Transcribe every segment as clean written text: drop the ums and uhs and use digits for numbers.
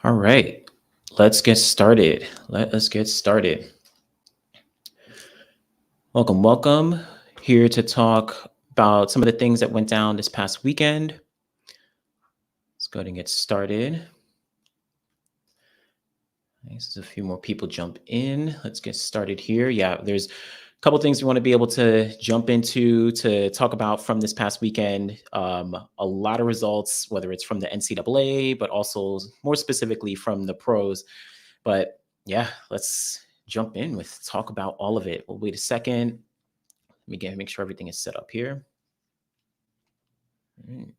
All right, let's get started. Let us get started. Welcome. Here to talk about some of the things that went down this past weekend. Let's go ahead and get started. Nice, a few more people jump in. Let's get started here. Yeah, there's a couple things we want to be able to jump into to talk about from this past weekend. A lot of results, whether it's from the NCAA, but also more specifically from the pros. But yeah, let's jump in with talk about all of it. We'll wait a second. Let me make sure everything is set up here. All right.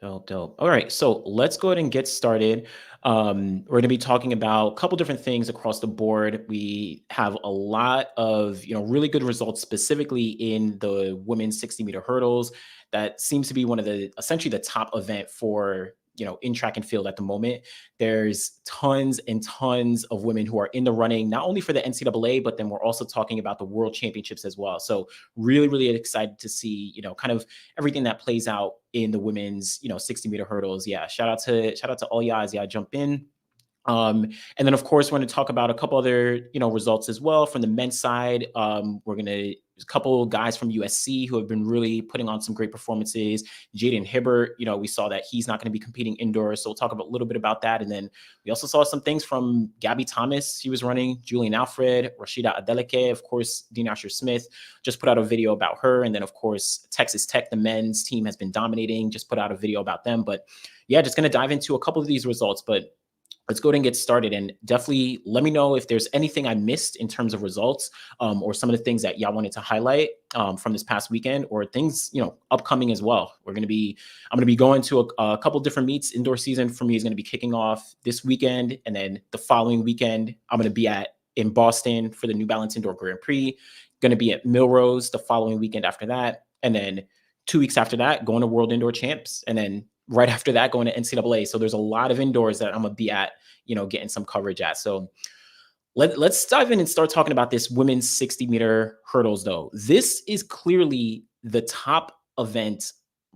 Dope. All right, so let's go ahead and get started. We're going to be talking about a couple different things across the board. We have a lot of really good results, specifically in the women's 60-meter hurdles. That seems to be one of the essentially the top event for in track and field at the moment. There's tons and tons of women who are in the running, not only for the NCAA, but then we're also talking about the World Championships as well. So really excited to see kind of everything that plays out in the women's 60-meter hurdles. Yeah, shout out to all y'all as y'all jump in. And then of course we're going to talk about a couple other results as well from the men's side. We're going to a couple guys from USC who have been really putting on some great performances. Jaden Hibert, we saw that he's not going to be competing indoors, so we'll talk about a little bit about that. And then we also saw some things from Gabby Thomas. She was running. Julian Alfred, Rhasidat, Adeleke, of course, Dean Asher Smith just put out a video about her. And then of course Texas Tech, the men's team, has been dominating. Just put out a video about them. But yeah, just going to dive into a couple of these results. But let's go ahead and get started, and definitely let me know if there's anything I missed in terms of results, or some of the things that y'all wanted to highlight from this past weekend, or things upcoming as well. I'm going to be going to a couple different meets. Indoor season for me is going to be kicking off this weekend, and then the following weekend I'm going to be in Boston for the New Balance Indoor Grand Prix. Going to be at Millrose the following weekend after that, and then 2 weeks after that going to World Indoor Champs, and then right after that going to NCAA. So there's a lot of indoors that I'm gonna be at, getting some coverage at. So let's dive in and start talking about this women's 60-meter hurdles though. This is clearly the top event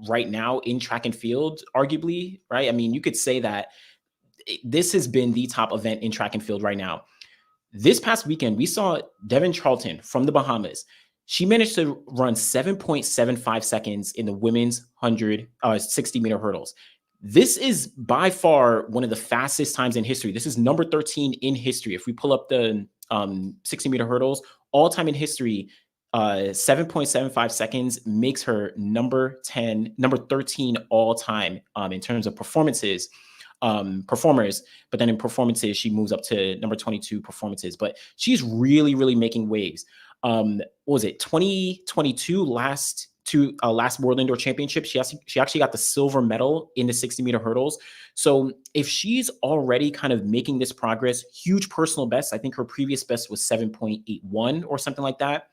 right now in track and field, arguably, right? I mean, you could say that this has been the top event in track and field right now. This past weekend, we saw Devin Charlton from the Bahamas. She managed to run 7.75 seconds in the women's 60-meter hurdles. This is by far one of the fastest times in history. This is number 13 in history. If we pull up the 60-meter hurdles, all time in history, 7.75 seconds makes her number 13 all time in terms of performers. But then in performances, she moves up to number 22 performances. But she's really making waves. What was it, 2022 last World Indoor Championship? She actually got the silver medal in the 60-meter hurdles. So if she's already kind of making this progress, huge personal best. I think her previous best was 7.81 or something like that.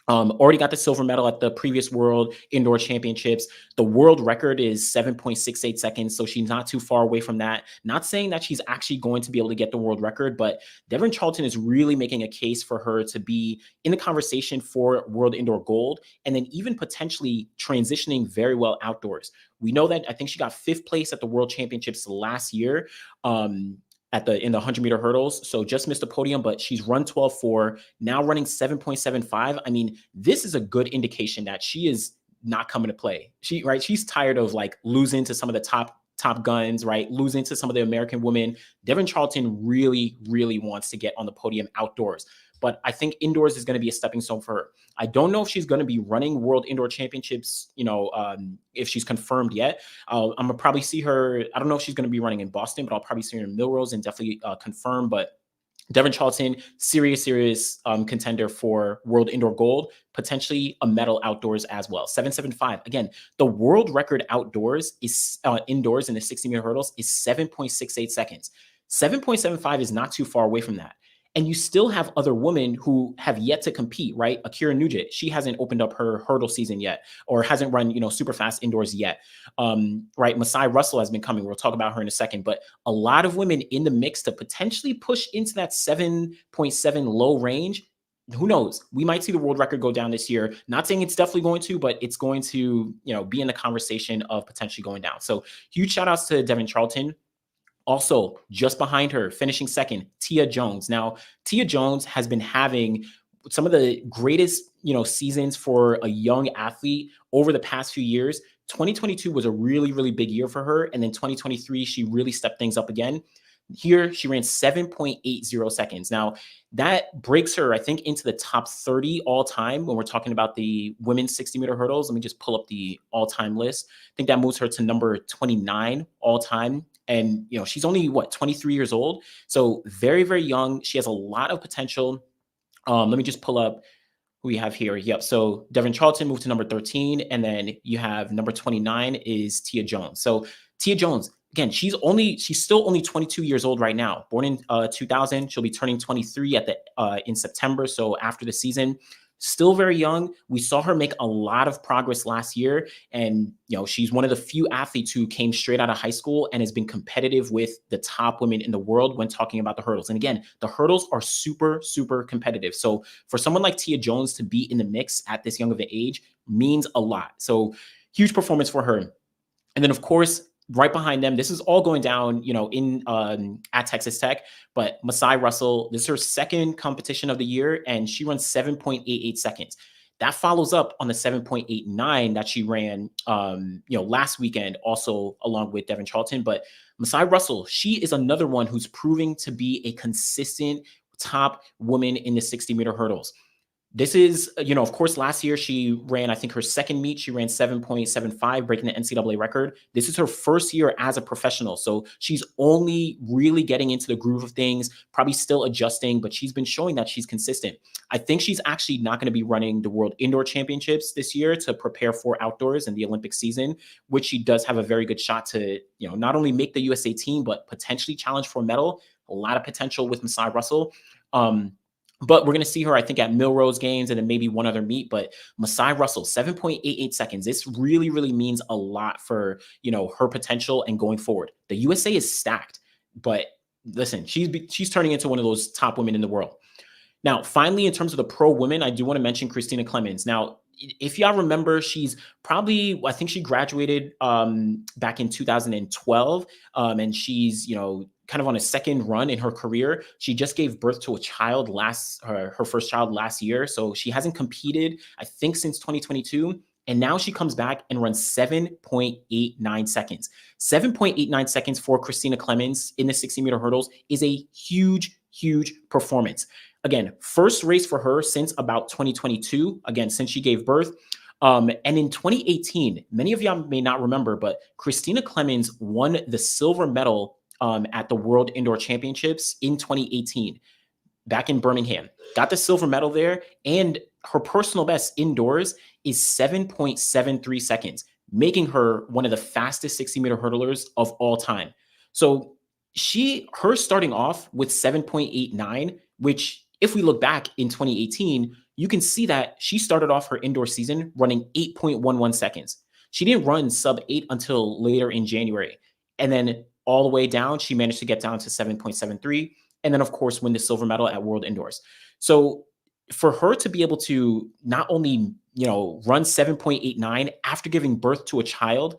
Already got the silver medal at the previous World Indoor Championships. The world record is 7.68 seconds, so she's not too far away from that. Not saying that she's actually going to be able to get the world record, but Devin Charlton is really making a case for her to be in the conversation for World Indoor Gold, and then even potentially transitioning very well outdoors. We know that I think she got 5th place at the World Championships last year. In the 100-meter hurdles, so just missed the podium, but she's run 12.4, now running 7.75. I mean, this is a good indication that she is not coming to play. She's tired of like losing to some of the top guns, right? Losing to some of the American women. Devin Charlton really wants to get on the podium outdoors. But I think indoors is going to be a stepping stone for her. I don't know if she's going to be running World Indoor Championships, if she's confirmed yet. I'm going to probably see her. I don't know if she's going to be running in Boston, but I'll probably see her in Millrose and definitely confirm. But Devin Charlton, serious contender for World Indoor Gold, potentially a medal outdoors as well. 7.75. Again, the world record outdoors is indoors in the 60-meter hurdles is 7.68 seconds. 7.75 is not too far away from that. And you still have other women who have yet to compete, right? Akira Nugent, she hasn't opened up her hurdle season yet, or hasn't run, super fast indoors yet. Right? Masai Russell has been coming. We'll talk about her in a second, but a lot of women in the mix to potentially push into that 7.7 low range. who knows? We might see the world record go down this year. Not saying it's definitely going to, but it's going to, be in the conversation of potentially going down. So huge shout outs to Devin Charlton. Also, just behind her, finishing second, Tia Jones. Now, Tia Jones has been having some of the greatest, seasons for a young athlete over the past few years. 2022 was a really, really big year for her. And then 2023, she really stepped things up again. Here, she ran 7.80 seconds. Now, that breaks her, I think, into the top 30 all time when we're talking about the women's 60-meter hurdles. Let me just pull up the all-time list. I think that moves her to number 29 all time. And, she's only, 23 years old. So very, very young. She has a lot of potential. Let me just pull up who we have here. Yep. So Devin Charlton moved to number 13. And then you have number 29 is Tia Jones. So Tia Jones, again, she's still only 22 years old right now. Born in 2000. She'll be turning 23 in September. So after the season, still very young. We saw her make a lot of progress last year. And, she's one of the few athletes who came straight out of high school and has been competitive with the top women in the world when talking about the hurdles. And again, the hurdles are super, super competitive. So for someone like Tia Jones to be in the mix at this young of an age means a lot. So huge performance for her. And then, of course, right behind them, this is all going down, at Texas Tech. But Masai Russell, this is her second competition of the year, and she runs 7.88 seconds. That follows up on the 7.89 that she ran, last weekend, also along with Devin Charlton. But Masai Russell, she is another one who's proving to be a consistent top woman in the 60-meter hurdles. This is, of course, last year she ran, I think her second meet, she ran 7.75, breaking the NCAA record. This is her first year as a professional. So she's only really getting into the groove of things, probably still adjusting, but she's been showing that she's consistent. I think she's actually not going to be running the World Indoor Championships this year to prepare for outdoors and the Olympic season, which she does have a very good shot to, not only make the USA team, but potentially challenge for a medal. A lot of potential with Masai Russell. But we're going to see her, I think, at Milrose Games and then maybe one other meet. But Masai Russell, 7.88 seconds. This really, really means a lot for, her potential and going forward. The USA is stacked. But listen, she's turning into one of those top women in the world. Now, finally, in terms of the pro women, I do want to mention Christina Clemens. Now, if y'all remember, she's probably, I think she graduated back in 2012. And she's, kind of on a second run in her career. She just gave birth to a child her first child last year. So she hasn't competed, I think, since 2022. And now she comes back and runs 7.89 seconds. 7.89 seconds for Christina Clemens in the 60-meter hurdles is a huge, huge performance. Again, first race for her since about 2022, again, since she gave birth. And in 2018, many of y'all may not remember, but Christina Clemens won the silver medal at the World Indoor Championships in 2018, back in Birmingham. Got the silver medal there, and her personal best indoors is 7.73 seconds, making her one of the fastest 60-meter hurdlers of all time. So her starting off with 7.89, which if we look back in 2018, you can see that she started off her indoor season running 8.11 seconds. She didn't run sub 8 until later in January. And then all the way down, she managed to get down to 7.73. And then, of course, win the silver medal at World Indoors. So for her to be able to not only, run 7.89 after giving birth to a child,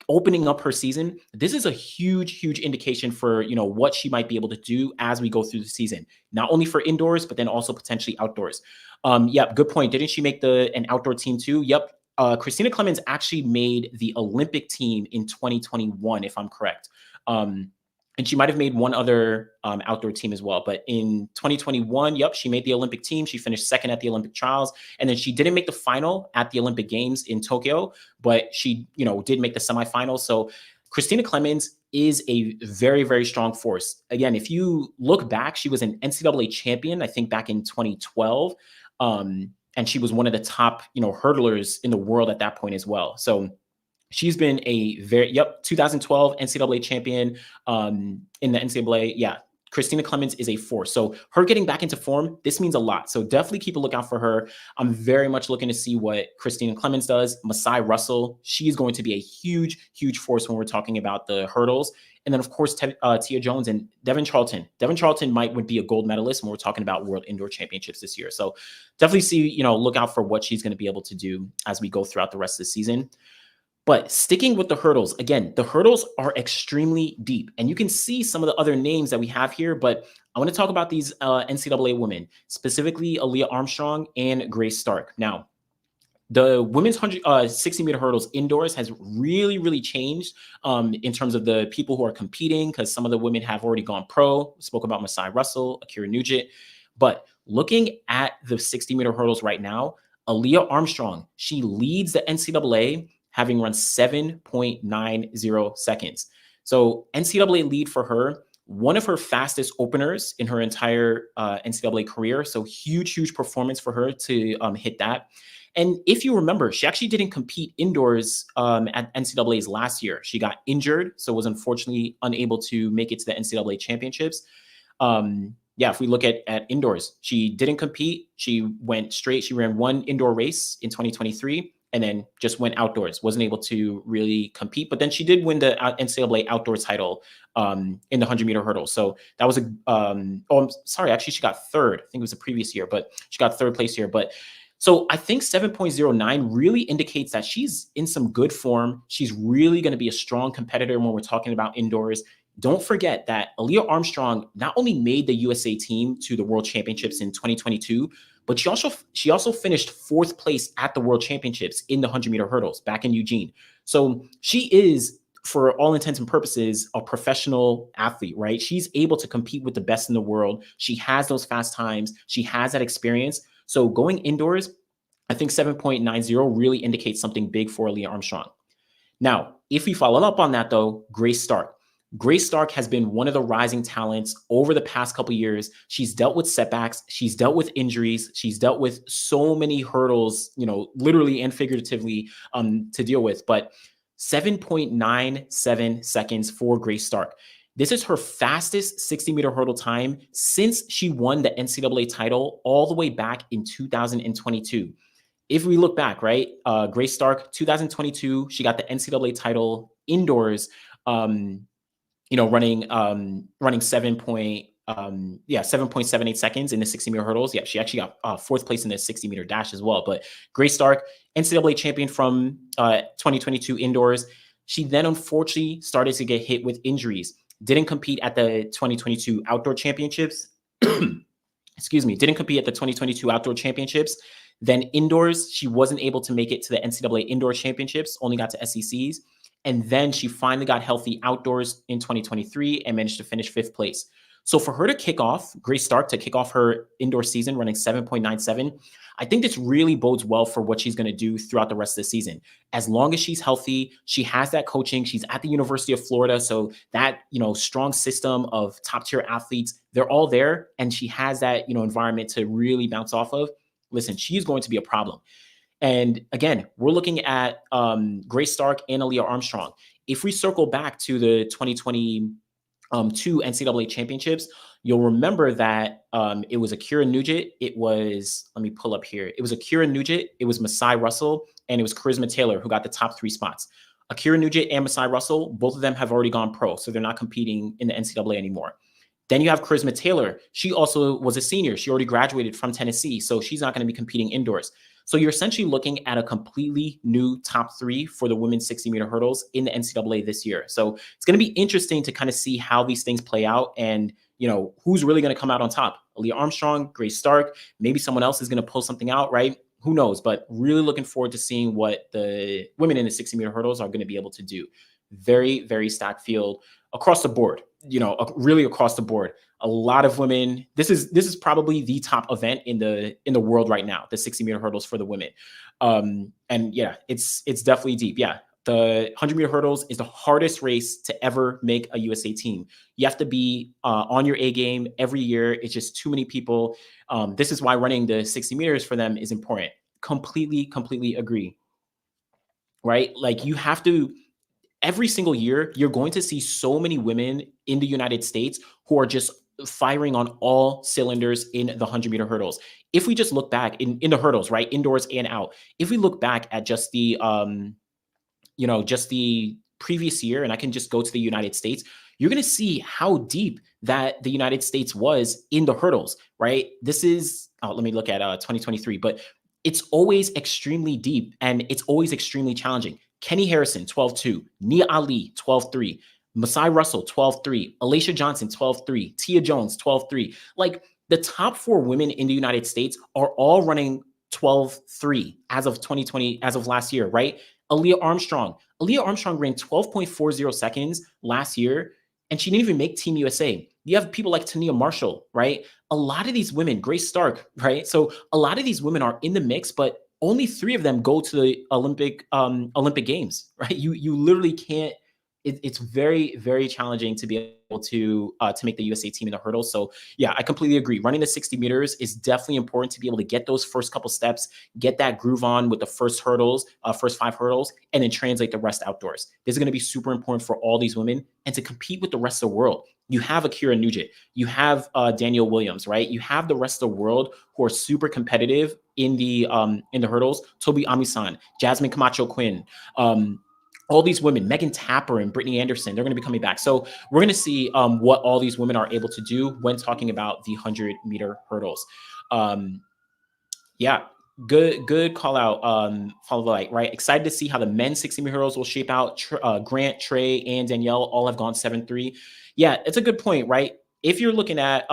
opening up her season, this is a huge, huge indication for, what she might be able to do as we go through the season, not only for indoors, but then also potentially outdoors. Yep. Good point. Didn't she make an outdoor team too? Yep. Christina Clemens actually made the Olympic team in 2021, if I'm correct. And she might have made one other outdoor team as well. But in 2021, yep, she made the Olympic team. She finished second at the Olympic trials. And then she didn't make the final at the Olympic Games in Tokyo, but she, did make the semifinals. So Christina Clemens is a very, very strong force. Again, if you look back, she was an NCAA champion, I think back in 2012. And she was one of the top, hurdlers in the world at that point as well. So she's been a 2012 NCAA champion in the NCAA. Yeah, Christina Clemens is a force. So her getting back into form, this means a lot. So definitely keep a lookout for her. I'm very much looking to see what Christina Clemens does. Masai Russell, she's going to be a huge, huge force when we're talking about the hurdles. And then, of course, Tia Jones and Devin Charlton. Devin Charlton would be a gold medalist when we're talking about World Indoor Championships this year. So definitely look out for what she's going to be able to do as we go throughout the rest of the season. But sticking with the hurdles, again, the hurdles are extremely deep. And you can see some of the other names that we have here, but I want to talk about these NCAA women, specifically Aaliyah Armstrong and Grace Stark. Now, the women's 60-meter hurdles indoors has really, really changed in terms of the people who are competing, because some of the women have already gone pro. We spoke about Masai Russell, Akira Nugent. But looking at the 60-meter hurdles right now, Aaliyah Armstrong, she leads the NCAA, having run 7.90 seconds. So NCAA lead for her, one of her fastest openers in her entire NCAA career. So huge, huge performance for her to hit that. And if you remember, she actually didn't compete indoors at NCAA's last year. She got injured, so was unfortunately unable to make it to the NCAA championships. If we look at indoors, she didn't compete. She went straight. She ran one indoor race in 2023 and then just went outdoors. Wasn't able to really compete. But then she did win the NCAA outdoor title in the 100-meter hurdle. So that was actually she got third. I think it was the previous year, but she got third place here. But so I think 7.09 really indicates that she's in some good form. She's really going to be a strong competitor when we're talking about indoors. Don't forget that Aaliyah Armstrong not only made the USA team to the World Championships in 2022, but she also finished fourth place at the World Championships in the 100-meter hurdles back in Eugene. So she is, for all intents and purposes, a professional athlete, right? She's able to compete with the best in the world. She has those fast times. She has that experience. So going indoors, I think 7.90 really indicates something big for Aaliyah Armstrong. Now, if we follow up on that, though, Grace Stark. Grace Stark has been one of the rising talents over the past couple of years. She's dealt with setbacks. She's dealt with injuries. She's dealt with so many hurdles, literally and figuratively to deal with. But 7.97 seconds for Grace Stark. This is her fastest 60-meter hurdle time since she won the NCAA title all the way back in 2022. If we look back, right, Grace Stark, 2022, she got the NCAA title indoors, running 7.78 seconds in the 60-meter hurdles. Yeah, she actually got fourth place in the 60-meter dash as well. But Grace Stark, NCAA champion from 2022 indoors. She then unfortunately started to get hit with injuries. Didn't compete at the 2022 outdoor championships. Didn't compete at the 2022 outdoor championships. Then indoors, she wasn't able to make it to the NCAA indoor championships, only got to SECs. And then she finally got healthy outdoors in 2023 and managed to finish fifth place. So for her to kick off, Grace Stark to kick off her indoor season running 7.97, I think this really bodes well for what she's going to do throughout the rest of the season. As long as she's healthy, she has that coaching. She's at the University of Florida. So that, strong system of top tier athletes, they're all there. And she has that, environment to really bounce off of. Listen, she's going to be a problem. And again, we're looking at Grace Stark and Aaliyah Armstrong. If we circle back to the 2022 NCAA championships, you'll remember that it was Akira Nugent. It was Akira Nugent, it was Masai Russell, and it was Charisma Taylor who got the top three spots. Akira Nugent and Masai Russell, both of them have already gone pro, so they're not competing in the NCAA anymore. Then you have Charisma Taylor. She also was a senior. She already graduated from Tennessee, so she's not going to be competing indoors. So you're essentially looking at a completely new top three for the women's 60-meter hurdles in the NCAA this year. So it's going to be interesting to kind of see how these things play out and, who's really going to come out on top. Aaliyah Armstrong, Grace Stark, maybe someone else is going to pull something out, right? Who knows? But really looking forward to seeing what the women in the 60-meter hurdles are going to be able to do. Very, very stacked field across the board, really across the board. A lot of women. This is probably the top event in the world right now, the 60-meter hurdles for the women. And yeah, it's definitely deep. Yeah. The 100-meter hurdles is the hardest race to ever make a USA team. You have to be on your A game every year. It's just too many people. This is why running the 60 meters for them is important. Completely agree. Right? Like you have to, every single year, you're going to see so many women in the United States who are just firing on all cylinders in the 100-meter hurdles. If we just look back in the hurdles, right, indoors and out, if we look back at just the just the previous year, and I can just go to the United States, you're going to see how deep that the United States was in the hurdles, right? This is, let me look at 2023, but it's always extremely deep and it's always extremely challenging. Kenny Harrison, 12-2, Nia Ali, 12-3, Masai Russell, 12-3, Alicia Johnson, 12-3, Tia Jones, 12-3. Like the top 4 women in the United States are all running 12-3 as of 2020, as of last year, right? Aaliyah Armstrong. Aaliyah Armstrong ran 12.40 seconds last year, and she didn't even make Team USA. You have people like Tania Marshall, right? A lot of these women, Grace Stark, right? So a lot of these women are in the mix, but only 3 of them go to the Olympic Games, right? You literally can't. It's very, very challenging to be able to make the USA team in the hurdles. So yeah, I completely agree. Running the 60 meters is definitely important to be able to get those first couple steps, get that groove on with the first hurdles, first 5 hurdles, and then translate the rest outdoors. This is going to be super important for all these women and to compete with the rest of the world. You have Akira Nugent, you have Danielle Williams, right? You have the rest of the world who are super competitive in the hurdles. Toby Amisan, Jasmine Camacho Quinn, all these women, Megan Tapper and Brittany Anderson, they're going to be coming back. So we're going to see what all these women are able to do when talking about the 100-meter hurdles. Yeah, good call out, follow the light, right? Excited to see how the men's 60-meter hurdles will shape out. Grant, Trey, and Danielle all have gone 7-3. Yeah, it's a good point, right? If you're looking at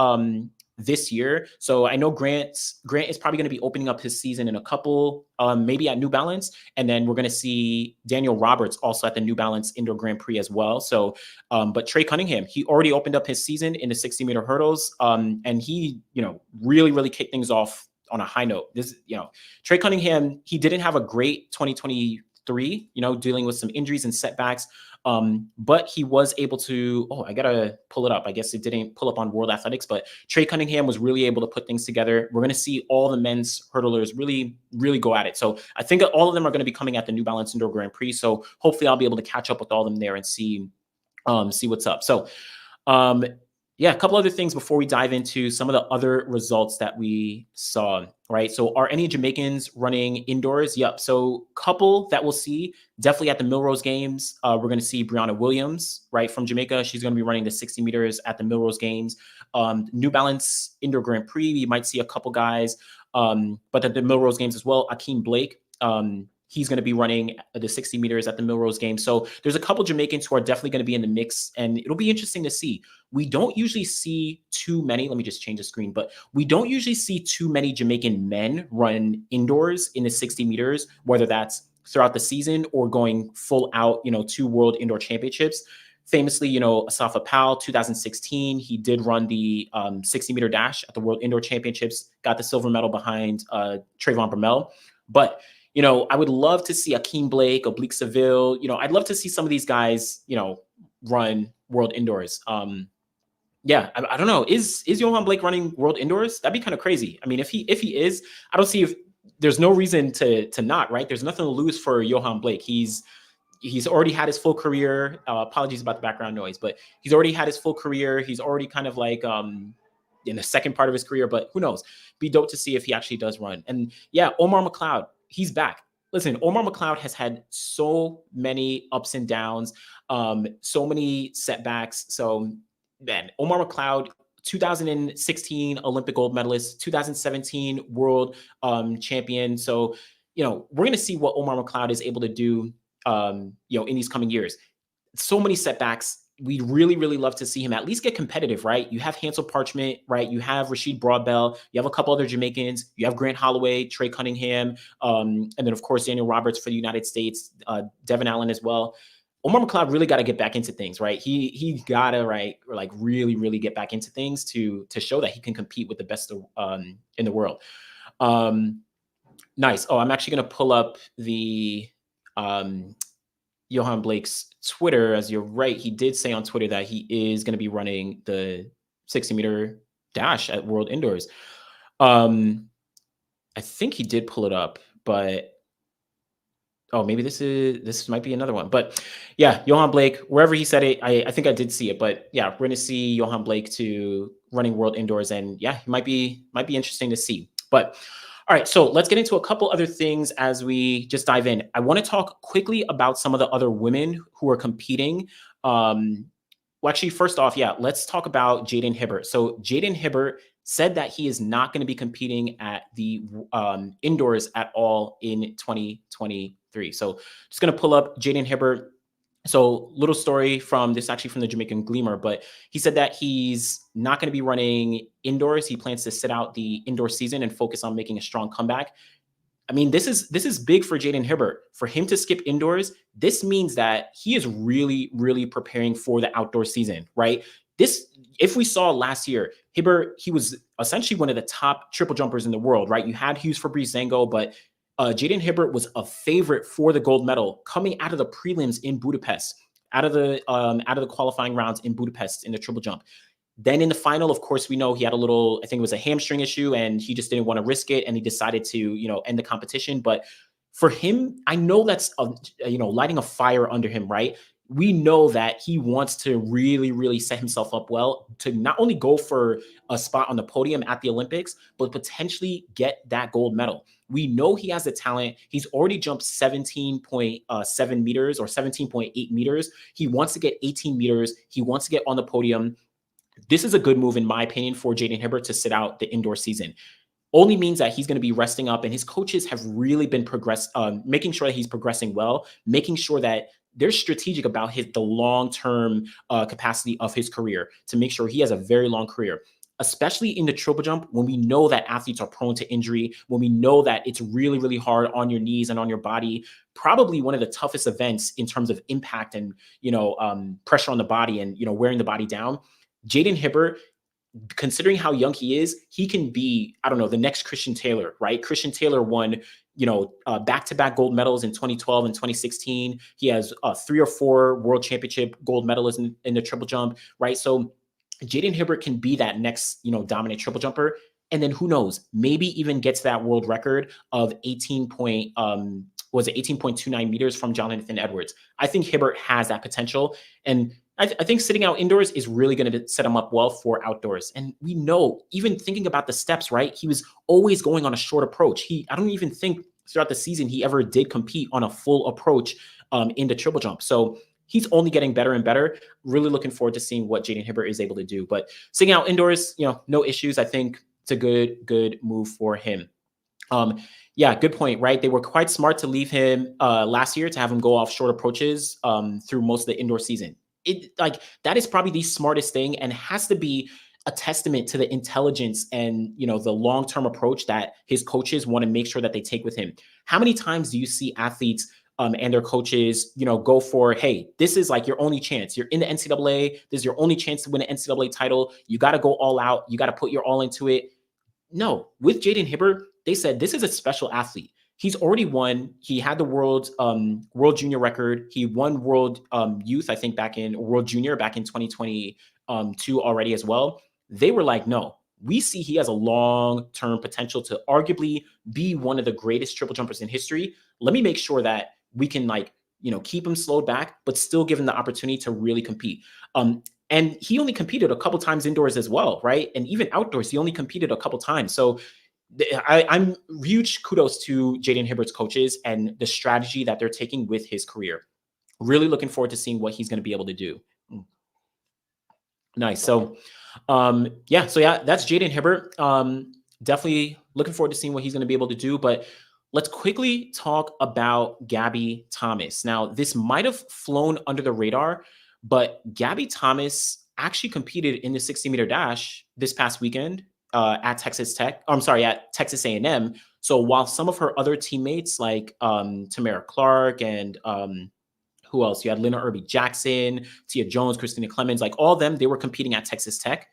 this year, so I know Grant is probably going to be opening up his season in a couple, maybe at New Balance, and then we're going to see Daniel Roberts also at the New Balance Indoor Grand Prix as well. So, but Trey Cunningham, he already opened up his season in the 60-meter hurdles, and he, really kicked things off on a high note. Trey Cunningham, he didn't have a great 2023, dealing with some injuries and setbacks. But he was able to, I got to pull it up. I guess it didn't pull up on World Athletics, but Trey Cunningham was really able to put things together. We're going to see all the men's hurdlers really, really go at it. So I think all of them are going to be coming at the New Balance Indoor Grand Prix. So hopefully I'll be able to catch up with all of them there and see what's up. So, yeah, a couple other things before we dive into some of the other results that we saw, right? So are any Jamaicans running indoors? Yep. So couple that we'll see definitely at the Millrose Games. We're going to see Brianna Williams, right, from Jamaica. She's going to be running the 60 meters at the Millrose Games. New Balance Indoor Grand Prix, we might see a couple guys, but at the Millrose Games as well, Akeem Blake, he's going to be running the 60 meters at the Millrose game. So there's a couple Jamaicans who are definitely going to be in the mix, and it'll be interesting to see. We don't usually see too many. Let me just change the screen, but we don't usually see too many Jamaican men run indoors in the 60 meters, whether that's throughout the season or going full out, to World Indoor Championships. Famously, Asafa Powell, 2016, he did run the 60-meter dash at the World Indoor Championships, got the silver medal behind Trayvon Bromell. But I would love to see Akeem Blake, Oblique Seville. I'd love to see some of these guys, run World Indoors. Yeah, I don't know. Is Johan Blake running World Indoors? That'd be kind of crazy. I mean, if he is, I don't see if there's no reason to not, right? There's nothing to lose for Johan Blake. He's already had his full career. Apologies about the background noise, but he's already had his full career. He's already kind of like in the second part of his career, but who knows? Be dope to see if he actually does run. And yeah, Omar McLeod, he's back. Listen, Omar McLeod has had so many ups and downs, so many setbacks. So, man, Omar McLeod, 2016 Olympic gold medalist, 2017 world champion. So, we're going to see what Omar McLeod is able to do, in these coming years. So many setbacks. We'd really, really love to see him at least get competitive, right? You have Hansel Parchment, right? You have Rashid Broadbell. You have a couple other Jamaicans. You have Grant Holloway, Trey Cunningham, and then, of course, Daniel Roberts for the United States, Devin Allen as well. Omar McLeod really got to get back into things, right? He got to, right, or like really, really get back into things to show that he can compete with the best in the world. Nice. Oh, I'm actually going to pull up the Johan Blake's Twitter. As you're right, he did say on Twitter that he is going to be running the 60-meter dash at World Indoors. I think he did pull it up, but Oh, maybe this might be another one. But yeah, Johan Blake, wherever he said it, I think I did see it. But yeah, we're gonna see Johan Blake to running world indoors, and yeah, he might be interesting to see. But all right, so let's get into a couple other things as we just dive in. I want to talk quickly about some of the other women who are competing. Um, well, actually, first off, yeah, let's talk about Jaden Hibert. So Jaden Hibert said that he is not going to be competing at the indoors at all in 2023. So just going to pull up Jaden Hibert. So little story from this, actually from the Jamaican Gleamer, but he said that he's not going to be running indoors. He plans to sit out the indoor season and focus on making a strong comeback. I mean, this is big for Jaden Hibert. For him to skip indoors, this means that he is really, really preparing for the outdoor season, right? This, if we saw last year, Hibbert, he was essentially one of the top triple jumpers in the world, right? You had Hughes Fabrice Zango, but Jaden Hibert was a favorite for the gold medal coming out of the prelims in Budapest, out of the qualifying rounds in Budapest in the triple jump. Then in the final, of course, we know he had a little, I think it was a hamstring issue, and he just didn't want to risk it, and he decided to, end the competition. But for him, I know that's, lighting a fire under him, right? We know that he wants to really, really set himself up well to not only go for a spot on the podium at the Olympics, but potentially get that gold medal. We know he has the talent. He's already jumped 17.7 meters or 17.8 meters. He wants to get 18 meters. He wants to get on the podium. This is a good move, in my opinion, for Jaden Hibert to sit out the indoor season. Only means that he's going to be resting up, and his coaches have really been making sure that he's progressing well, making sure that they're strategic about the long-term capacity of his career to make sure he has a very long career, especially in the triple jump, when we know that athletes are prone to injury, when we know that it's really, really hard on your knees and on your body. Probably one of the toughest events in terms of impact and, pressure on the body and, wearing the body down. Jaden Hibert, considering how young he is, he can be, I don't know, the next Christian Taylor, right? Christian Taylor won, back-to-back gold medals in 2012 and 2016. He has 3 or 4 world championship gold medalists in the triple jump, right? So Jaden Hibert can be that next, dominant triple jumper. And then who knows, maybe even gets that world record of 18.29 meters from Jonathan Edwards. I think Hibbert has that potential. And I think sitting out indoors is really going to set him up well for outdoors. And we know, even thinking about the steps, right? He was always going on a short approach. I don't even think throughout the season he ever did compete on a full approach in the triple jump. So he's only getting better and better. Really looking forward to seeing what Jaden Hibert is able to do. But sitting out indoors, no issues. I think it's a good move for him. Yeah, good point, right? They were quite smart to leave him last year, to have him go off short approaches through most of the indoor season. That is probably the smartest thing, and has to be a testament to the intelligence and, the long-term approach that his coaches want to make sure that they take with him. How many times do you see athletes and their coaches, go for, hey, this is like your only chance. You're in the NCAA. This is your only chance to win an NCAA title. You got to go all out. You got to put your all into it. No, with Jaden Hibert, they said this is a special athlete. He's already won. He had the world junior record. He won world youth, I think, world junior back in 2022 already as well. They were like, no, we see he has a long-term potential to arguably be one of the greatest triple jumpers in history. Let me make sure that we can keep him slowed back, but still give him the opportunity to really compete. And he only competed a couple times indoors as well, right? And even outdoors, he only competed a couple times. So I'm huge kudos to Jaden Hibert's coaches and the strategy that they're taking with his career. Really looking forward to seeing what he's going to be able to do. Nice. So, that's Jaden Hibert. Definitely looking forward to seeing what he's going to be able to do. But let's quickly talk about Gabby Thomas. Now, this might have flown under the radar, but Gabby Thomas actually competed in the 60-meter dash this past weekend at Texas A&M. So while some of her other teammates like Tamara Clark and who else? You had Lena Irby-Jackson, Tia Jones, Christina Clemens, like all of them, they were competing at Texas Tech.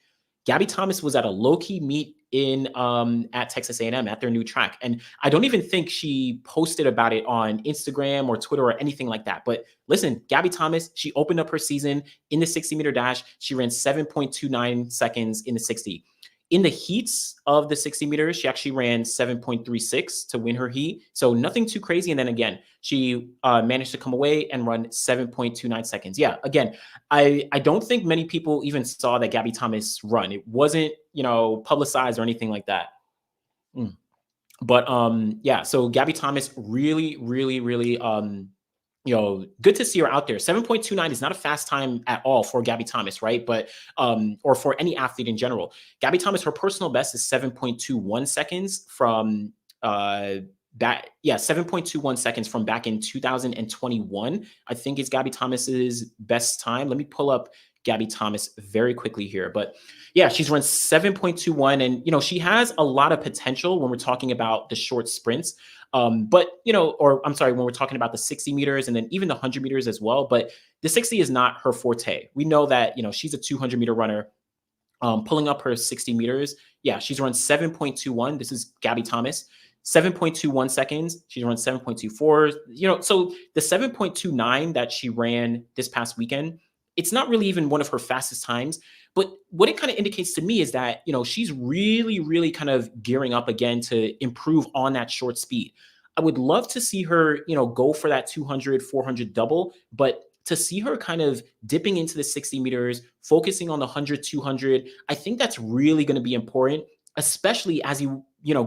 Gabby Thomas was at a low-key meet at Texas A&M at their new track. And I don't even think she posted about it on Instagram or Twitter or anything like that. But listen, Gabby Thomas, she opened up her season in the 60-meter dash. She ran 7.29 seconds in the 60. In the heats of the 60 meters, she actually ran 7.36 to win her heat. So nothing too crazy. And then again, she managed to come away and run 7.29 seconds. Yeah, again, I don't think many people even saw that Gabby Thomas run. It wasn't, publicized or anything like that. Mm. But yeah, so Gabby Thomas really, really, really good to see her out there. 7.29 is not a fast time at all for Gabby Thomas, right? But or for any athlete in general. Gabby Thomas, her personal best is 7.21 seconds from 7.21 seconds from back in 2021. I think is Gabby Thomas's best time. Let me pull up Gabby Thomas very quickly here. But yeah, she's run 7.21, and she has a lot of potential when we're talking about the short sprints. But or I'm sorry, when we're talking about the 60 meters and then even the 100 meters as well. But the 60 is not her forte. We know that she's a 200 meter runner. Pulling up her 60 meters, yeah, she's run 7.21. This is Gabby Thomas. 7.21 seconds. She's run 7.24. So the 7.29 that she ran this past weekend, it's not really even one of her fastest times. But what it kind of indicates to me is that, she's really, really kind of gearing up again to improve on that short speed. I would love to see her, go for that 200, 400 double, but to see her kind of dipping into the 60 meters, focusing on the 100, 200, I think that's really going to be important, especially as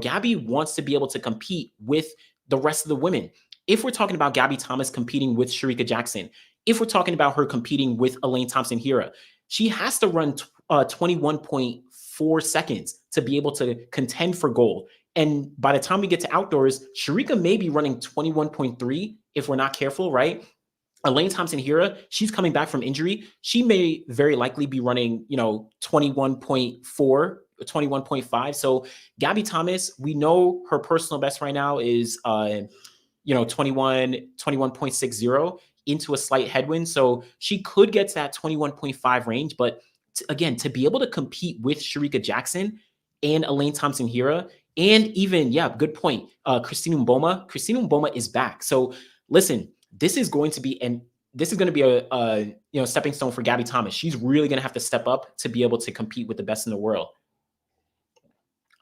Gabby wants to be able to compete with the rest of the women. If we're talking about Gabby Thomas competing with Shericka Jackson, if we're talking about her competing with Elaine Thompson-Herah, she has to run 21.4 seconds to be able to contend for gold. And by the time we get to outdoors, Shericka may be running 21.3 if we're not careful, right? Elaine Thompson-Herah, she's coming back from injury. She may very likely be running, 21.4, 21.5. So Gabby Thomas, we know her personal best right now is, 21.60 into a slight headwind. So she could get to that 21.5 range. But again, to be able to compete with Shericka Jackson and Elaine Thompson-Herah, and even, good point, Christina Mboma is back. So listen, this is going to be a stepping stone for Gabby Thomas. She's really going to have to step up to be able to compete with the best in the world.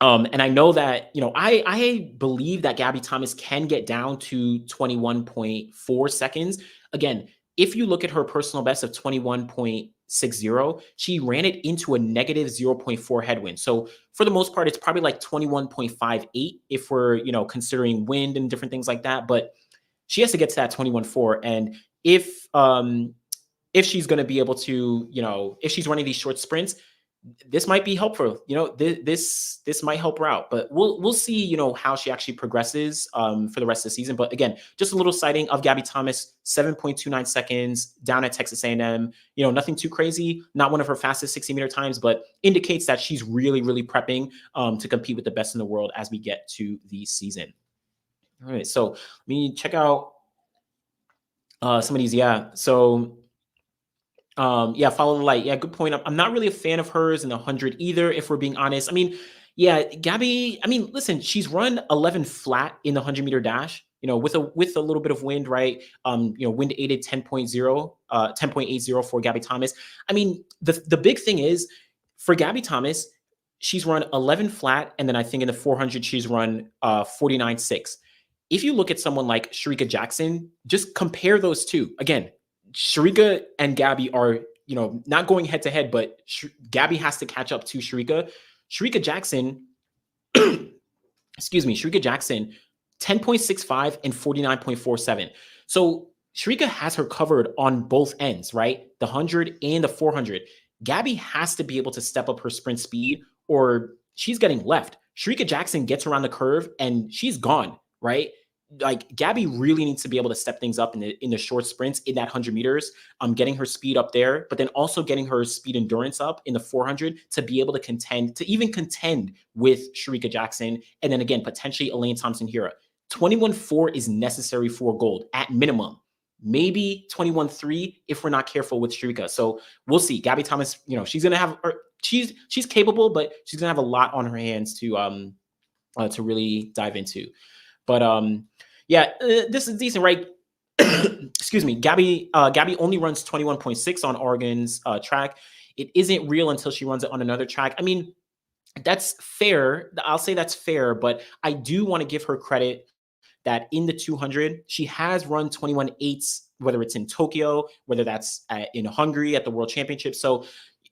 And I know that, I believe that Gabby Thomas can get down to 21.4 seconds. Again, if you look at her personal best of 21.60, she ran it into a negative 0.4 headwind. So for the most part, it's probably like 21.58 if we're, considering wind and different things like that. But she has to get to that 21.4. And if she's going to be able to, if she's running these short sprints, this might be helpful. This might help her out, but we'll see, how she actually progresses for the rest of the season. But again, just a little sighting of Gabby Thomas, 7.29 seconds down at Texas A&M. Nothing too crazy, not one of her fastest 60 meter times, but indicates that she's really, really prepping to compete with the best in the world as we get to the season. All right, so let me check out some of these. Yeah, so follow the light. Yeah, good point. I'm not really a fan of hers in the 100 either, if we're being honest. I mean, yeah, Gabby, listen, she's run 11 flat in the 100 meter dash, with a little bit of wind, right? Wind aided 10.80 for Gabby Thomas. I mean, the big thing is for Gabby Thomas, she's run 11 flat, and then I think in the 400 she's run 49.6. If you look at someone like Shericka Jackson, just compare those two. Again, Shericka and Gabby are, not going head to head, but Gabby has to catch up to Shericka. Shericka Jackson, Shericka Jackson, 10.65 and 49.47. So Shericka has her covered on both ends, right? The 100 and the 400. Gabby has to be able to step up her sprint speed or she's getting left. Shericka Jackson gets around the curve and she's gone, right? Like Gabby really needs to be able to step things up in the short sprints in that 100 meters, getting her speed up there, but then also getting her speed endurance up in the 400 to be able to contend with Shericka Jackson. And then again, potentially Elaine Thompson-Herah. 21.4 is necessary for gold at minimum. Maybe 21.3 if we're not careful with Shericka. So we'll see. Gabby Thomas, she's going to have, she's capable, but she's going to have a lot on her hands to really dive into. But this is decent, right? Excuse me. Gabby only runs 21.6 on Oregon's track. It isn't real until she runs it on another track. I mean, That's fair. I'll say that's fair, but I do want to give her credit that in the 200, she has run 21.8s, whether it's in Tokyo, whether that's in Hungary at the World Championship. So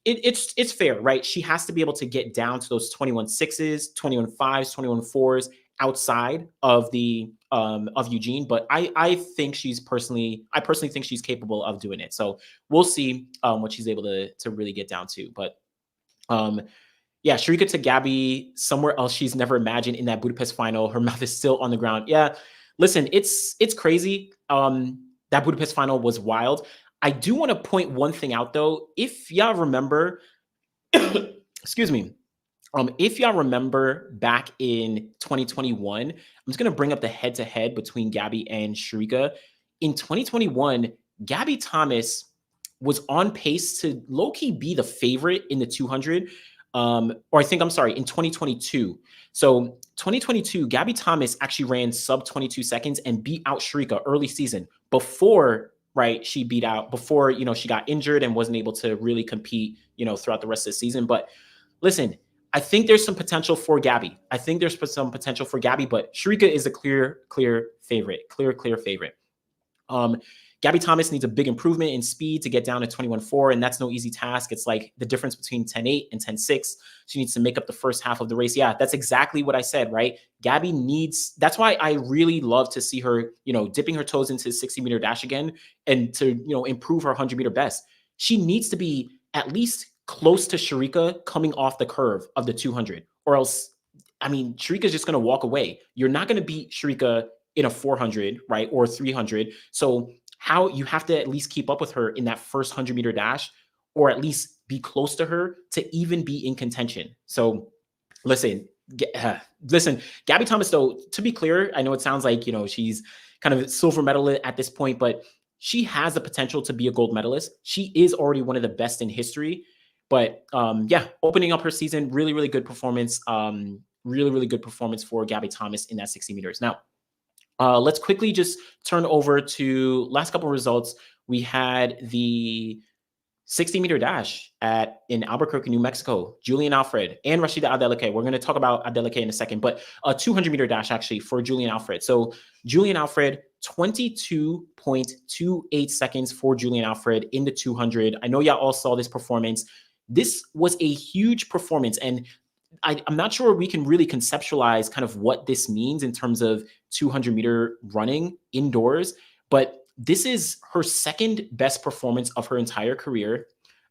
it's fair, right? She has to be able to get down to those 21.6s, 21.5s, 21.4s outside of the of Eugene. But I personally think she's capable of doing it. So we'll see what she's able to really get down to. But um, yeah, Shrika to Gabby, somewhere else she's never imagined in that Budapest final. Her mouth is still on the ground. Yeah, listen, it's crazy. That Budapest final was wild. I do want to point one thing out though. If y'all remember, excuse me. If y'all remember back in 2021, I'm just gonna bring up the head-to-head between Gabby and Shrika. In 2021, Gabby Thomas was on pace to low-key be the favorite in the 200. Or I think, I'm sorry, in 2022. So 2022, Gabby Thomas actually ran sub 22 seconds and beat out Shrika early season before, right? She beat out before, she got injured and wasn't able to really compete, throughout the rest of the season. But listen, I think there's some potential for Gabby. But Shrika is a clear favorite. Clear favorite. Gabby Thomas needs a big improvement in speed to get down to 21.4, and that's no easy task. It's like the difference between 10.8 and 10.6. She needs to make up the first half of the race. Yeah, that's exactly what I said, right? Gabby that's why I really love to see her, dipping her toes into the 60-meter dash again and to, improve her 100-meter best. She needs to be at least close to Shrika coming off the curve of the 200, or else, Shrika's just going to walk away. You're not going to beat Shrika in a 400, right? Or 300. So how you have to at least keep up with her in that first 100-meter dash, or at least be close to her to even be in contention. So listen, Gabby Thomas, though, to be clear, I know it sounds like, she's kind of silver medal at this point, but she has the potential to be a gold medalist. She is already one of the best in history. But opening up her season, really good performance. Really good performance for Gabby Thomas in that 60 meters. Now, let's quickly just turn over to last couple of results. We had the 60-meter dash in Albuquerque, New Mexico. Julian Alfred and Rhasidat Adeleke. We're going to talk about Adeleke in a second, but a 200-meter dash actually for Julian Alfred. So Julian Alfred, 22.28 seconds for Julian Alfred in the 200. I know y'all all saw this performance. This was a huge performance, and I'm not sure we can really conceptualize kind of what this means in terms of 200-meter running indoors, but this is her second best performance of her entire career.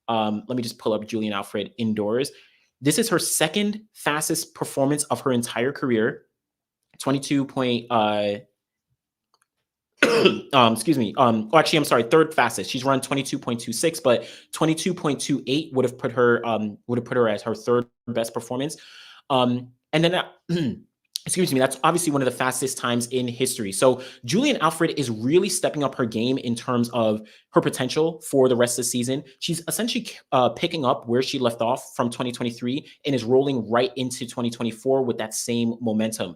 Let me just pull up Julian Alfred indoors. This is her second fastest performance of her entire career. 22 point, excuse me. Actually, I'm sorry, third fastest. She's run 22.26, but 22.28 would have put her as her third best performance. And then excuse me, that's obviously one of the fastest times in history. So Julian Alfred is really stepping up her game in terms of her potential for the rest of the season. She's essentially picking up where she left off from 2023 and is rolling right into 2024 with that same momentum.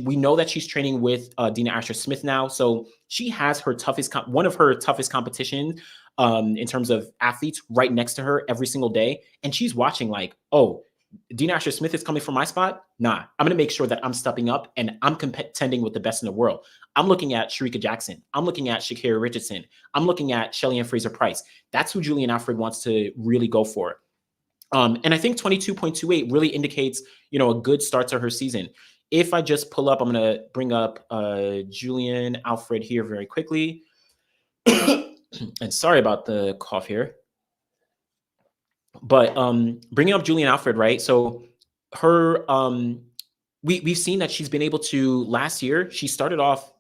We know that she's training with Dina Asher-Smith now, so she has one of her toughest competitions in terms of athletes right next to her every single day, and she's watching like, oh, Dina Asher-Smith is coming from my spot. Nah, I'm going to make sure that I'm stepping up and I'm contending with the best in the world. I'm looking at Shericka Jackson. I'm looking at Sha'Carri Richardson. I'm looking at Shelly-Ann Fraser-Price. That's who Julian Alfred wants to really go for. And I think 22.28 really indicates, a good start to her season. If I just pull up, I'm going to bring up Julian Alfred here very quickly. And sorry about the cough here. But bringing up Julian Alfred, right? So her, we've seen that she's been able to, last year, she started off,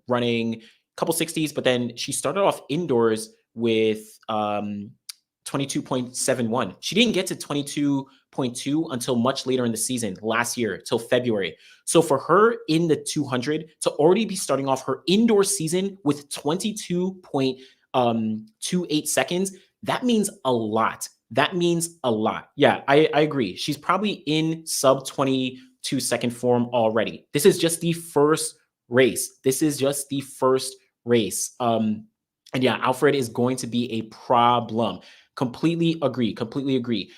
running a couple 60s, but then she started off indoors with 22.71. She didn't get to 22.2 until much later in the season last year, till February. So for her in the 200 to already be starting off her indoor season with 22.28 seconds, that means a lot. Yeah, I agree. She's probably in sub 22 second form already. This is just the first race. And yeah, Alfred is going to be a problem. Completely agree. Completely agree.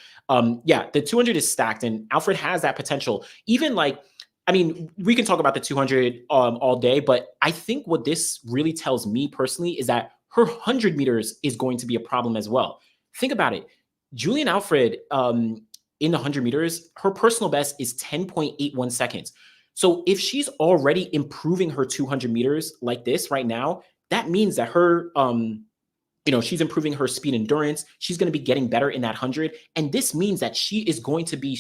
Yeah, the 200 is stacked, and Alfred has that potential. Even like, I mean, we can talk about the 200 all day, but I think what this really tells me personally is that her 100 meters is going to be a problem as well. Think about it. Julian Alfred, in the 100 meters, her personal best is 10.81 seconds. So if she's already improving her 200 meters like this right now, that means that her she's improving her speed endurance. She's going to be getting better in that 100. And this means that she is going to be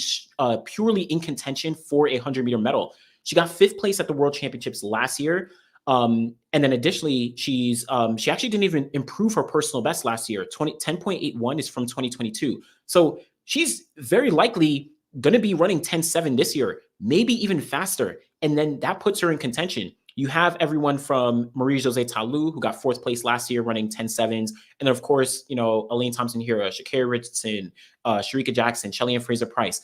purely in contention for a 100-meter medal. She got 5th place at the World Championships last year. And then additionally, she actually didn't even improve her personal best last year. 10.81 is from 2022. So she's very likely going to be running 10.7 this year, maybe even faster. And then that puts her in contention. You have everyone from Marie-Josée Talu, who got 4th place last year, running 10.7s. And then, of course, Elaine Thompson-Herah, Sha'Carri Richardson, Shericka Jackson, Shelly-Ann Fraser-Pryce.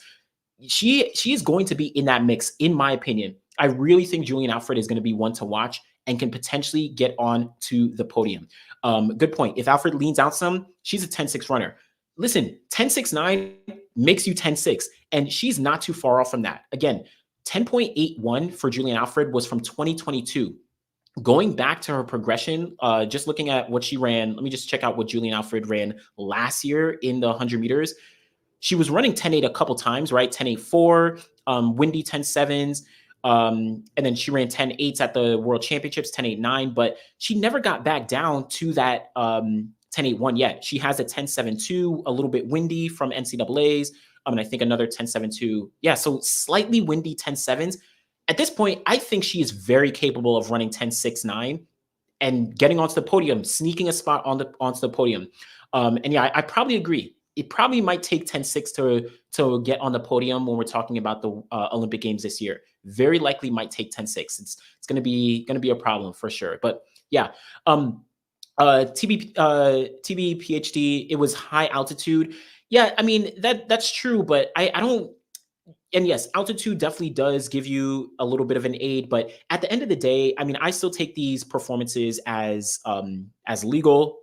She is going to be in that mix, in my opinion. I really think Julian Alfred is going to be one to watch and can potentially get on to the podium. Good point. If Alfred leans out some, she's a 10.6 runner. Listen, 10.69 makes you 10.6, and she's not too far off from that. Again, 10.81 for Julian Alfred was from 2022. Going back to her progression, just looking at what she ran, let me just check out what Julian Alfred ran last year in the 100 meters. She was running 10.8 a couple times, right? 10.8.4, windy 10.7s. And then she ran 10.8s at the World Championships, 10.8.9, but she never got back down to that 10.8.1 yet. She has a 10.7.2, a little bit windy from NCAAs. And I think another 10.7.2. Yeah, so slightly windy 10.7s. At this point, I think she is very capable of running 10.6.9 and getting onto the podium, sneaking a spot onto the podium. And yeah, I probably agree. It probably might take 10.6 to get on the podium when we're talking about the Olympic Games this year. Very likely might take 10.6. It's gonna be a problem for sure. But yeah, TB PhD. It was high altitude. Yeah, I mean that's true, but I don't. And yes, altitude definitely does give you a little bit of an aid, but at the end of the day, I mean, I still take these performances as legal,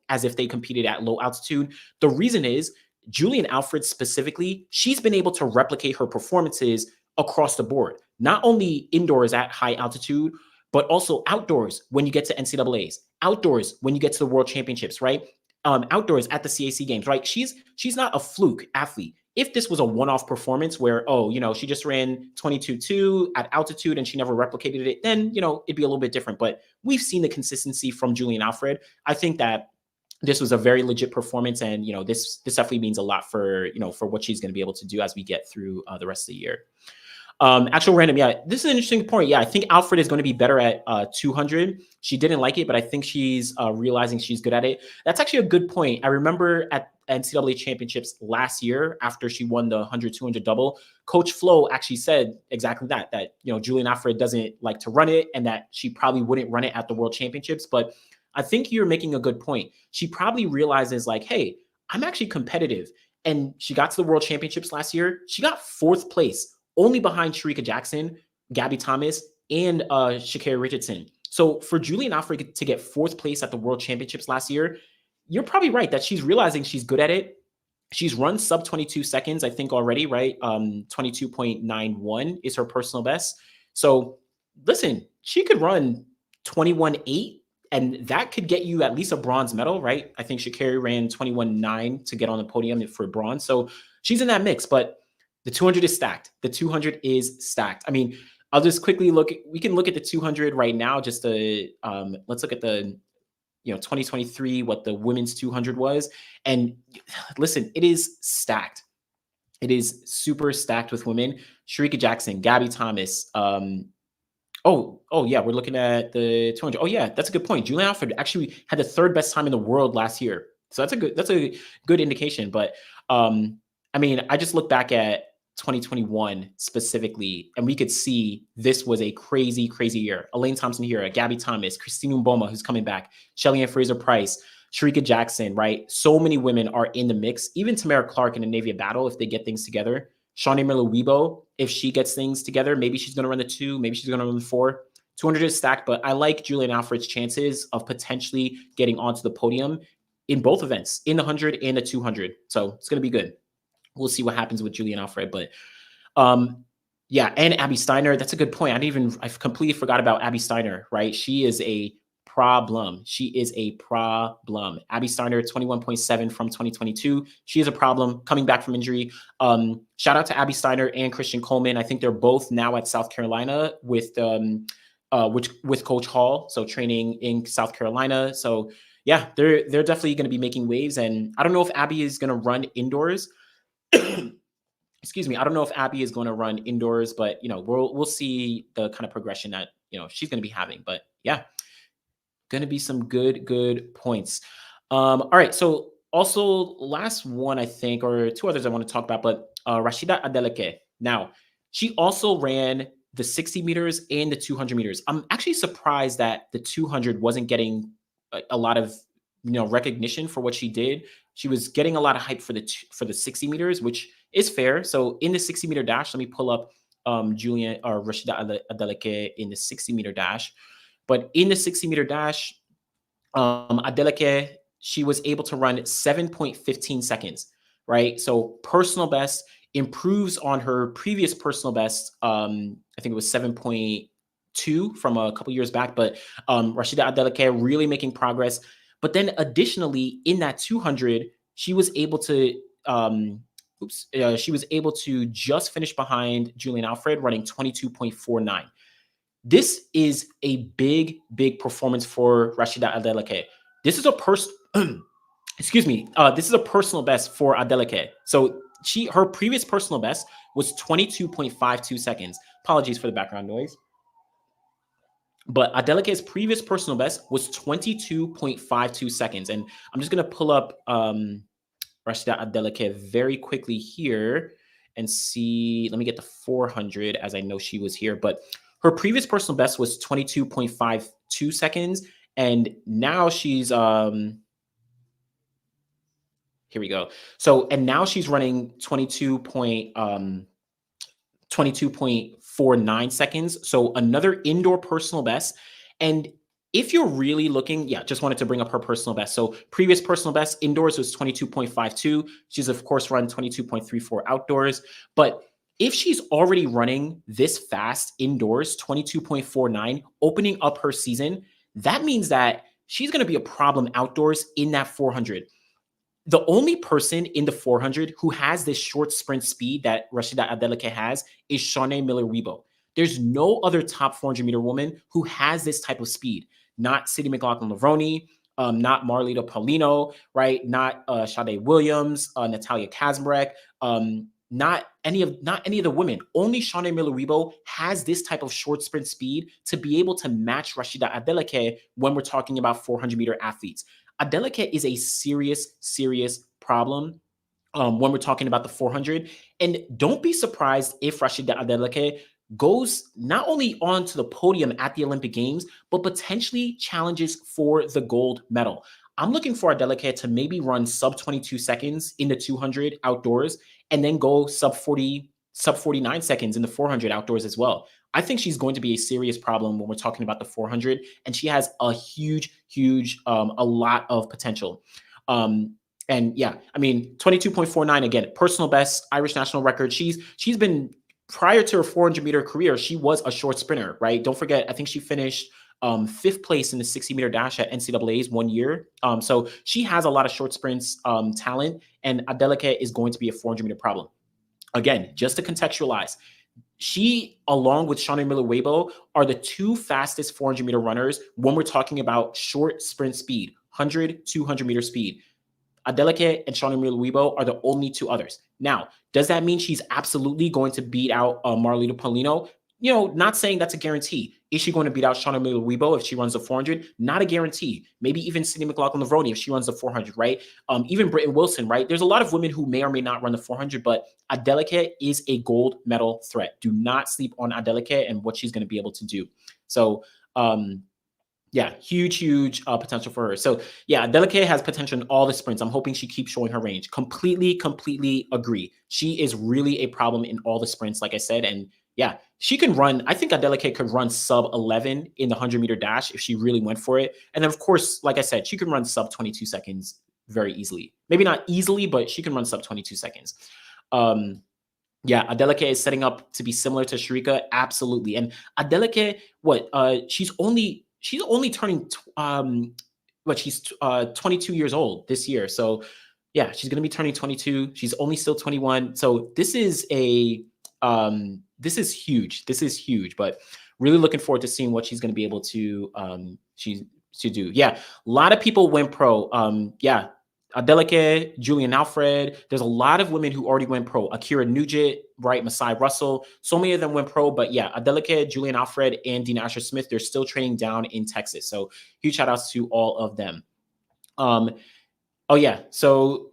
as if they competed at low altitude. The reason is Julian Alfred specifically, she's been able to replicate her performances across the board, not only indoors at high altitude, but also outdoors when you get to NCAAs, outdoors when you get to the World Championships, right? Outdoors at the CAC games, right? She's not a fluke athlete. If this was a one-off performance where, she just ran 22.2 at altitude and she never replicated it, then, it'd be a little bit different. But we've seen the consistency from Julian Alfred. I think that this was a very legit performance, and, this definitely means a lot for what she's going to be able to do as we get through the rest of the year. Actual random. Yeah, this is an interesting point. Yeah, I think Alfred is going to be better at 200. She didn't like it, but I think she's realizing she's good at it. That's actually a good point. I remember at NCAA championships last year, after she won the 100-200 double, Coach Flo actually said exactly that Julian Alfred doesn't like to run it and that she probably wouldn't run it at the World Championships. But I think you're making a good point. She probably realizes like, hey, I'm actually competitive. And she got to the World Championships last year. She got 4th place, only behind Shericka Jackson, Gabby Thomas, and Sha'Carri Richardson. So for Julian Alfred to get 4th place at the World Championships last year, you're probably right that she's realizing she's good at it. She's run sub 22 seconds, I think, already, right? 22.91 is her personal best. So listen, she could run 21.8, and that could get you at least a bronze medal, right? I think Sha'Carri ran 21.9 to get on the podium for bronze. So she's in that mix, but the 200 is stacked. The 200 is stacked. I mean, I'll just quickly we can look at the 200 right now, just to, let's look at the, 2023, what the women's 200 was. And listen, it is stacked. It is super stacked with women. Shericka Jackson, Gabby Thomas. Oh yeah, we're looking at the 200. Oh yeah, that's a good point. Julian Alfred actually had the 3rd best time in the world last year. So that's a good indication. But I mean, I just look back at 2021 specifically, and we could see this was a crazy, crazy year. Elaine Thompson-Herah, Gabby Thomas, Christina Mboma, who's coming back, Shelly-Ann Fraser-Pryce, Shericka Jackson, right? So many women are in the mix. Even Tamara Clark in a Navy battle, if they get things together. Shawnee Miller-Weibo, if she gets things together, maybe she's going to run the 2, maybe she's going to run the 4. 200 is stacked, but I like Julian Alfred's chances of potentially getting onto the podium. in both events, in the 100 and the 200. So it's going to be good. We'll see what happens with Julian Alfred, but yeah, and Abby Steiner. That's a good point. I completely forgot about Abby Steiner. Right, she is a problem. She is a problem. Abby Steiner, 21.7 from 2022. She is a problem coming back from injury. Shout out to Abby Steiner and Christian Coleman. I think they're both now at South Carolina with Coach Hall, so training in South Carolina. So yeah, they're definitely going to be making waves. And I don't know if Abby is going to run indoors. Excuse me. I don't know if Abby is going to run indoors, but we'll see the kind of progression that she's going to be having. But yeah, going to be some good points. All right. So also last one, I think, or two others I want to talk about, but Rhasidat Adeleke. Now, she also ran the 60 meters and the 200 meters. I'm actually surprised that the 200 wasn't getting a lot of recognition for what she did. She was getting a lot of hype for the 60 meters, which is fair. So in the 60 meter dash, let me pull up Julien or Rhasidat Adeleke in the 60 meter dash. But in the 60 meter dash, Adeleke, she was able to run 7.15 seconds, right? So personal best, improves on her previous personal best. I think it was 7.2 from a couple years back, but Rhasidat Adeleke really making progress. But then additionally, in that 200, she was able to just finish behind Julian Alfred, running 22.49. This is a big performance for Rhasidat Adeleke. This is a this is a personal best for Adeleke. So her previous personal best was 22.52 seconds. Apologies for the background noise. But Adeleke's previous personal best was 22.52 seconds. And I'm just going to pull up Rhasidat Adeleke very quickly here and see. Let me get the 400 as I know she was here. But her previous personal best was 22.52 seconds. And now she's, here we go. So, and now she's running 22.49 seconds. So another indoor personal best. And if you're really looking, just wanted to bring up her personal best. So previous personal best indoors was 22.52. She's of course run 22.34 outdoors. But if she's already running this fast indoors, 22.49, opening up her season, that means that she's going to be a problem outdoors in that 400. The only person in the 400 who has this short sprint speed that Rhasidat Adeleke has is Shawnee Miller-Weibo. There's no other top 400 meter woman who has this type of speed. Not Sydney McLaughlin-Levrone, not Marlita Paulino, right? Not Sade Williams, Natalia Kazmarek, not any of the women. Only Shawnee Miller-Weibo has this type of short sprint speed to be able to match Rhasidat Adeleke when we're talking about 400 meter athletes. Adeleke is a serious problem when we're talking about the 400. And don't be surprised if Rhasidat Adeleke goes not only onto the podium at the Olympic Games, but potentially challenges for the gold medal. I'm looking for Adeleke to maybe run sub 22 seconds in the 200 outdoors and then go sub 49 seconds in the 400 outdoors as well. I think she's going to be a serious problem when we're talking about the 400, and she has a huge, a lot of potential. And yeah, I mean, 22.49, again, personal best, Irish national record. She's been, prior to her 400 meter career, she was a short sprinter, right? Don't forget, I think she finished 5th place in the 60 meter dash at NCAA's 1 year. So she has a lot of short sprints talent, and Adeleke is going to be a 400 meter problem. Again, just to contextualize, she, along with Shawnee Miller-Weibo, are the two fastest 400 meter runners when we're talking about short sprint speed, 100, 200 meter speed. Adeleke and Shawnee Miller-Weibo are the only two others. Now, does that mean she's absolutely going to beat out Marlita Paulino? Not saying that's a guarantee. Is she going to beat out Shawnee Miller-Weibo if she runs the 400? Not a guarantee. Maybe even Sydney McLaughlin-Levrone if she runs the 400, right? Even Britton Wilson, right? There's a lot of women who may or may not run the 400, but Adeleke is a gold medal threat. Do not sleep on Adeleke and what she's going to be able to do. So, yeah, huge potential for her. So yeah, Adeleke has potential in all the sprints. I'm hoping she keeps showing her range. Completely agree. She is really a problem in all the sprints, like I said. And yeah, she can run. I think Adeleke could run sub 11 in the 100 meter dash if she really went for it. And then of course, like I said, she can run sub 22 seconds very easily. Maybe not easily, but she can run sub 22 seconds. Yeah, Adeleke is setting up to be similar to Sharika, absolutely. And Adeleke, she's only turning she's 22 years old this year. So yeah, she's going to be turning 22. She's only still 21. So this is huge. This is huge, but really looking forward to seeing what she's going to be able to to do. Yeah, a lot of people went pro. Yeah, Adeleke, Julian Alfred. There's a lot of women who already went pro. Akira Nugent, right? Masai Russell. So many of them went pro. But yeah, Adeleke, Julian Alfred, and Dean Asher Smith, they're still training down in Texas. So huge shout outs to all of them. Oh yeah, so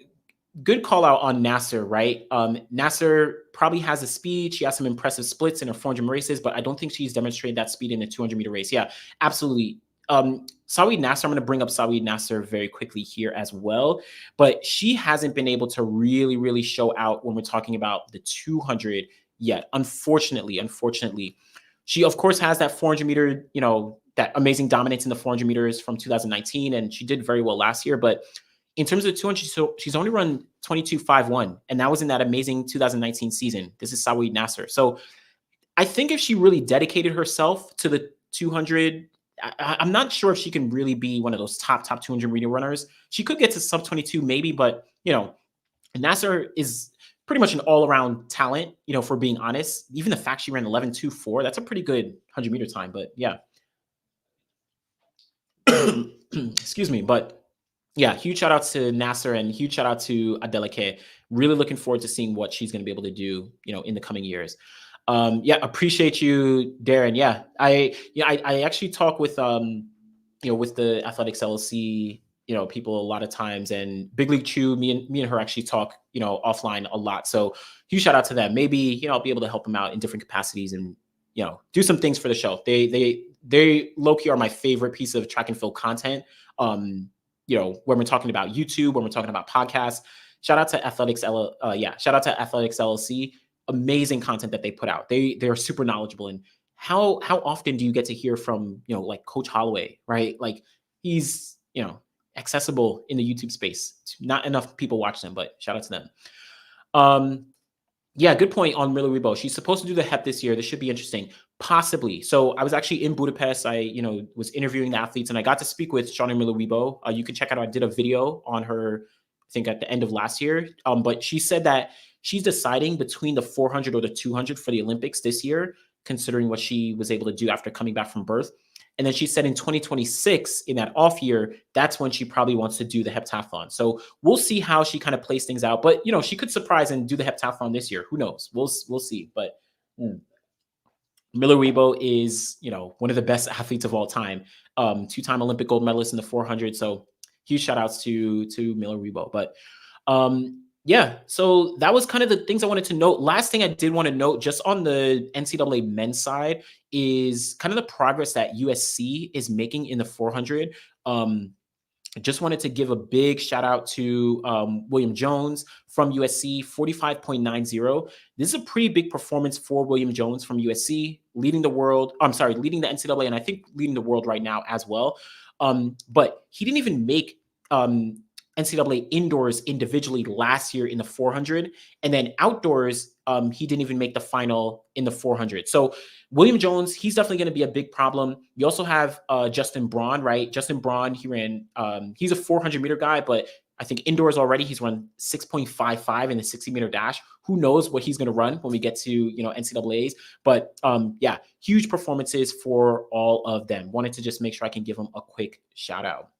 good call out on Nasser, right? Nasser probably has a speed. She has some impressive splits in her 400 races, but I don't think she's demonstrated that speed in a 200-meter race. Yeah, absolutely. Saweed Nasser, I'm going to bring up Saweed Nasser very quickly here as well, but she hasn't been able to really show out when we're talking about the 200 yet. Unfortunately, she of course has that 400 meter, that amazing dominance in the 400 meters from 2019, and she did very well last year. But in terms of 200, so she's only run 22.51, and that was in that amazing 2019 season. This is Saweed Nasser. So I think if she really dedicated herself to the 200, I'm not sure if she can really be one of those top 200 meter runners. She could get to sub 22 maybe, but Nasser is pretty much an all-around talent, for being honest. Even the fact she ran 11.24, that's a pretty good 100 meter time. But yeah, excuse me, but yeah, huge shout out to Nasser and huge shout out to Adeleke. Really looking forward to seeing what she's going to be able to do, in the coming years. Yeah, appreciate you, Darren. Yeah, I actually talk with with the Athletics LLC, people a lot of times, and Big League Chew, me and her actually talk, offline a lot. So huge shout out to them. Maybe, I'll be able to help them out in different capacities and, do some things for the show. They low-key are my favorite piece of track and field content. When we're talking about YouTube, when we're talking about podcasts, shout out to Athletics LLC. Amazing content that they put out. They are super knowledgeable. And how often do you get to hear from, like Coach Holloway, right? Like he's, accessible in the YouTube space. Not enough people watch them, but shout out to them. Yeah, good point on Miller Rebo. She's supposed to do the HEP this year. This should be interesting. Possibly. So I was actually in Budapest. I, was interviewing the athletes, and I got to speak with Shawnee Miller Rebo. You can check out, I did a video on her, I think at the end of last year. But she said that she's deciding between the 400 or the 200 for the Olympics this year, considering what she was able to do after coming back from birth. And then she said in 2026, in that off year, that's when she probably wants to do the heptathlon. So we'll see how she kind of plays things out. But, she could surprise and do the heptathlon this year. Who knows? We'll see. But Miller Rebo is, one of the best athletes of all time. Two-time Olympic gold medalist in the 400. So huge shout outs to Miller Rebo. But yeah, so that was kind of the things I wanted to note. Last thing I did want to note just on the NCAA men's side is kind of the progress that USC is making in the 400. I just wanted to give a big shout out to William Jones from USC, 45.90. This is a pretty big performance for William Jones from USC, leading the NCAA, and I think leading the world right now as well. But he didn't even make NCAA indoors individually last year in the 400, and then outdoors, he didn't even make the final in the 400. So William Jones, he's definitely going to be a big problem. You also have Justin Braun, right? Justin Braun, he ran, he's a 400 meter guy, but I think indoors already he's run 6.55 in the 60 meter dash. Who knows what he's going to run when we get to, NCAAs, but yeah, huge performances for all of them. Wanted to just make sure I can give them a quick shout out.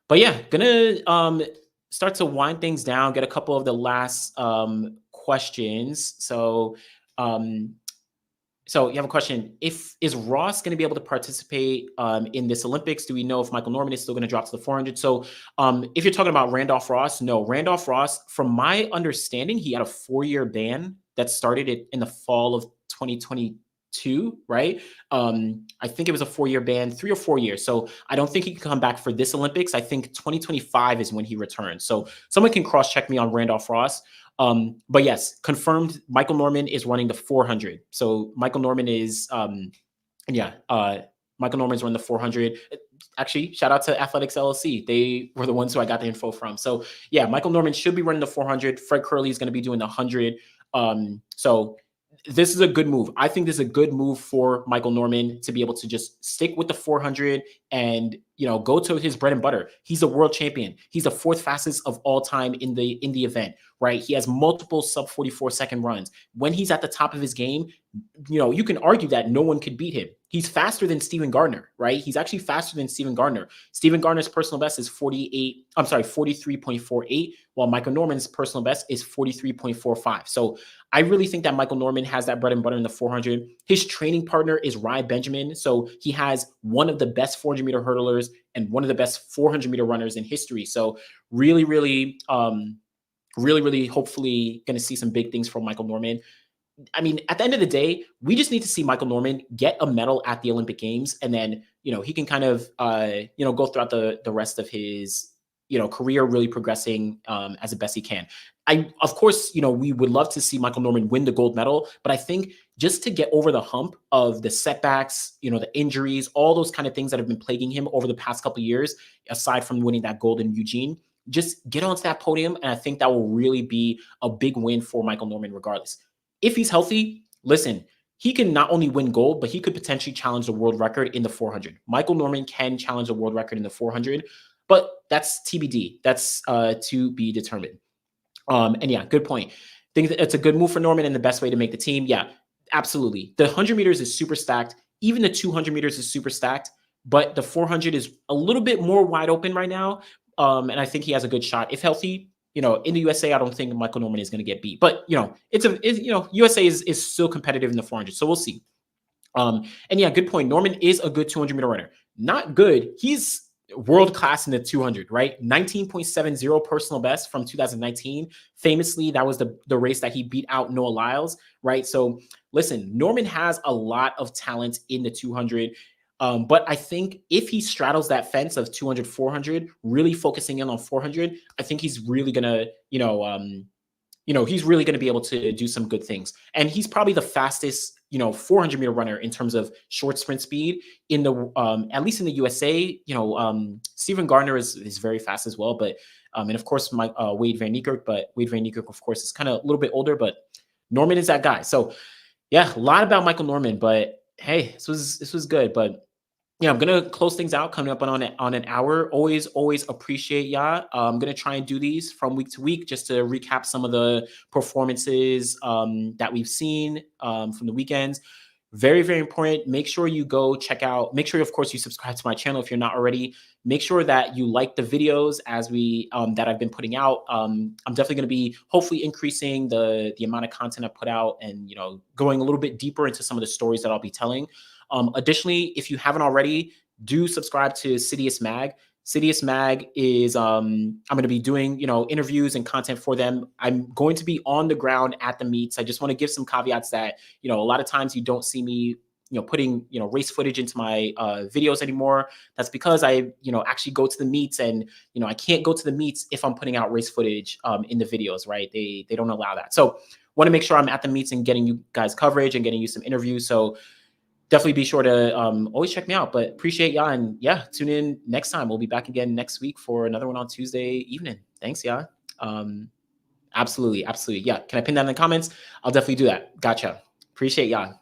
But yeah, gonna start to wind things down, get a couple of the last questions. So you have a question. Is Ross going to be able to participate in this Olympics? Do we know if Michael Norman is still going to drop to the 400? So if you're talking about Randolph Ross, no. Randolph Ross, from my understanding, he had a 4-year ban that started in the fall of 2022, right? I think it was a 4-year ban, 3 or 4 years. So I don't think he can come back for this Olympics. I think 2025 is when he returns. So someone can cross-check me on Randolph Ross. But yes, confirmed Michael Norman is running the 400. So Michael Norman is, Michael Norman's running the 400. Actually, shout out to Athletics LLC. They were the ones who I got the info from. So yeah, Michael Norman should be running the 400. Fred Curley is going to be doing the 100. So this is a good move. I think this is a good move for Michael Norman to be able to just stick with the 400 and, go to his bread and butter. He's a world champion. He's the fourth fastest of all time in the event, right? He has multiple sub 44-second runs. When he's at the top of his game, you can argue that no one could beat him. He's faster than Steven Gardner, right? He's actually faster than Steven Gardner. Steven Gardner's personal best is 43.48, while Michael Norman's personal best is 43.45. So I really think that Michael Norman has that bread and butter in the 400. His training partner is Rye Benjamin. So he has one of the best 400-meter hurdlers and one of the best 400-meter runners in history. So really, hopefully going to see some big things from Michael Norman. I mean, at the end of the day, we just need to see Michael Norman get a medal at the Olympic Games, and then he can kind of go throughout the rest of his career, really progressing as the best he can. Of course, we would love to see Michael Norman win the gold medal, but I think just to get over the hump of the setbacks, the injuries, all those kind of things that have been plaguing him over the past couple of years, aside from winning that gold in Eugene, just get onto that podium, and I think that will really be a big win for Michael Norman regardless. If he's healthy, listen, he can not only win gold, but he could potentially challenge the world record in the 400. Michael Norman can challenge the world record in the 400, but that's TBD. That's to be determined. And yeah, good point. Think that it's a good move for Norman and the best way to make the team. Yeah, absolutely. The 100 meters is super stacked. Even the 200 meters is super stacked, but the 400 is a little bit more wide open right now. And I think he has a good shot. If healthy, in the USA, I don't think Michael Norman is going to get beat. But, USA is still competitive in the 400. So we'll see. And yeah, good point. Norman is a good 200-meter runner. Not good. He's world-class in the 200, right? 19.70 personal best from 2019. Famously, that was the race that he beat out Noah Lyles, right? So listen, Norman has a lot of talent in the 200. But I think if he straddles that fence of 200, 400, really focusing in on 400, I think he's really gonna, he's really gonna be able to do some good things. And he's probably the fastest, 400-meter runner in terms of short sprint speed in the, at least in the USA. Steven Gardner is very fast as well, but and of course Wade Van Niekerk, but Wade Van Niekerk, of course, is kind of a little bit older, but Norman is that guy. So yeah, a lot about Michael Norman, but hey, this was good, but. Yeah, I'm gonna close things out coming up on an hour. Always appreciate y'all. I'm gonna try and do these from week to week just to recap some of the performances that we've seen from the weekends. Very, very important. Make sure you go check out. Make sure, of course, you subscribe to my channel if you're not already. Make sure that you like the videos as we that I've been putting out. I'm definitely going to be hopefully increasing the amount of content I put out, and going a little bit deeper into some of the stories that I'll be telling. Additionally, if you haven't already, do subscribe to Sidious Mag. Sidious Mag is I'm going to be doing interviews and content for them. I'm going to be on the ground at the meets. I just want to give some caveats that a lot of times you don't see me putting race footage into my videos anymore. That's because I actually go to the meets, and I can't go to the meets if I'm putting out race footage in the videos, right? They don't allow that. So want to make sure I'm at the meets and getting you guys coverage and getting you some interviews. So definitely be sure to always check me out. But appreciate y'all, and yeah, tune in next time. We'll be back again next week for another one on Tuesday evening. Thanks, y'all. Absolutely. Yeah. Can I pin that in the comments? I'll definitely do that. Gotcha. Appreciate y'all.